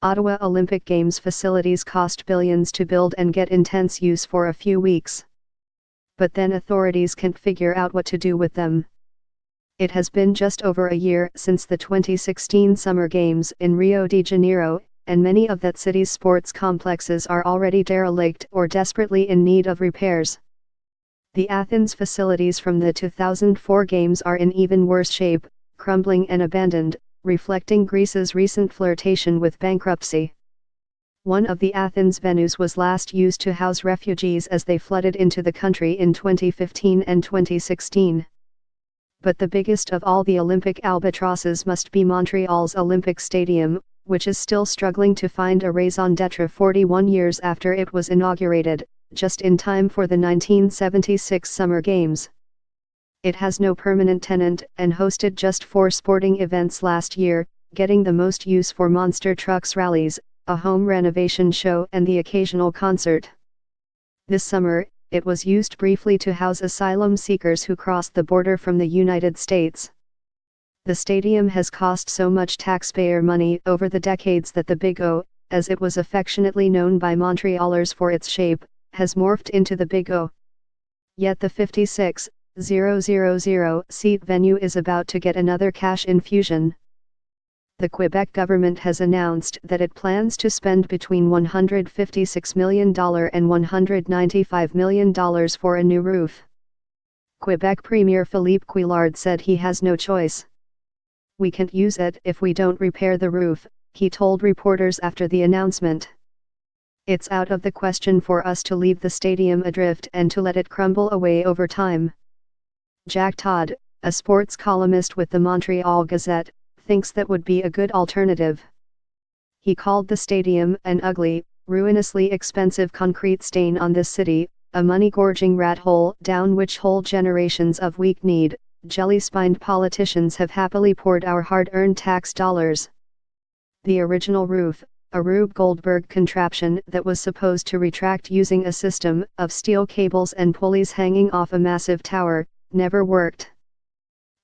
Ottawa Olympic Games facilities cost billions to build and get intense use for a few weeks. But then authorities can't figure out what to do with them. It has been just over a year since the 2016 Summer Games in Rio de Janeiro, and many of that city's sports complexes are already derelict or desperately in need of repairs. The Athens facilities from the 2004 Games are in even worse shape, crumbling and abandoned, reflecting Greece's recent flirtation with bankruptcy. One of the Athens venues was last used to house refugees as they flooded into the country in 2015 and 2016. But the biggest of all the Olympic albatrosses must be Montreal's Olympic Stadium, which is still struggling to find a raison d'etre 41 years after it was inaugurated, just in time for the 1976 Summer Games. It has no permanent tenant and hosted just 4 sporting events last year, getting the most use for monster trucks rallies, a home renovation show and the occasional concert. This summer, it was used briefly to house asylum seekers who crossed the border from the United States. The stadium has cost so much taxpayer money over the decades that the Big O, as it was affectionately known by Montrealers for its shape, has morphed into the Big O. Yet the 56,000 seat venue is about to get another cash infusion. The Quebec government has announced that it plans to spend between $156 million and $195 million for a new roof. Quebec Premier Philippe Couillard said he has no choice. "We can't use it if we don't repair the roof," he told reporters after the announcement. "It's out of the question for us to leave the stadium adrift and to let it crumble away over time." Jack Todd, a sports columnist with the Montreal Gazette, thinks that would be a good alternative. He called the stadium an ugly, ruinously expensive concrete stain on this city, a money-gorging rat hole down which whole generations of weak-kneed, jelly-spined politicians have happily poured our hard-earned tax dollars. The original roof, a Rube Goldberg contraption that was supposed to retract using a system of steel cables and pulleys hanging off a massive tower, never worked.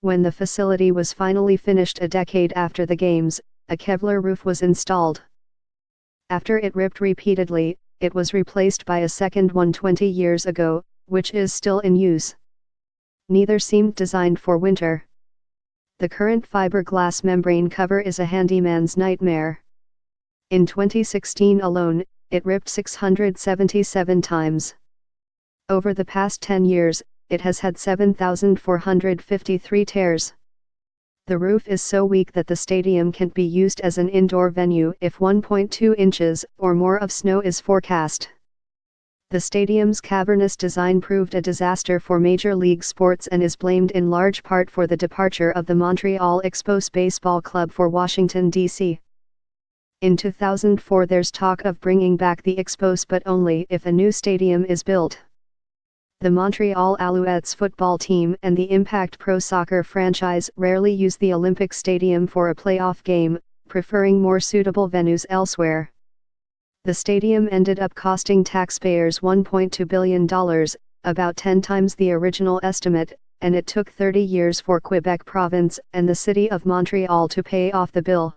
When the facility was finally finished a decade after the Games, a Kevlar roof was installed. After it ripped repeatedly, it was replaced by a second one 20 years ago, which is still in use. Neither seemed designed for winter. The current fiberglass membrane cover is a handyman's nightmare. In 2016 alone, it ripped 677 times. Over the past 10 years, it has had 7,453 tears. The roof is so weak that the stadium can't be used as an indoor venue if 1.2 inches or more of snow is forecast. The stadium's cavernous design proved a disaster for Major League sports and is blamed in large part for the departure of the Montreal Expos Baseball Club for Washington, D.C. In 2004 there's talk of bringing back the Expos, but only if a new stadium is built. The Montreal Alouettes football team and the Impact Pro Soccer franchise rarely use the Olympic Stadium for a playoff game, preferring more suitable venues elsewhere. The stadium ended up costing taxpayers $1.2 billion, about 10 times the original estimate, and it took 30 years for Quebec Province and the City of Montreal to pay off the bill.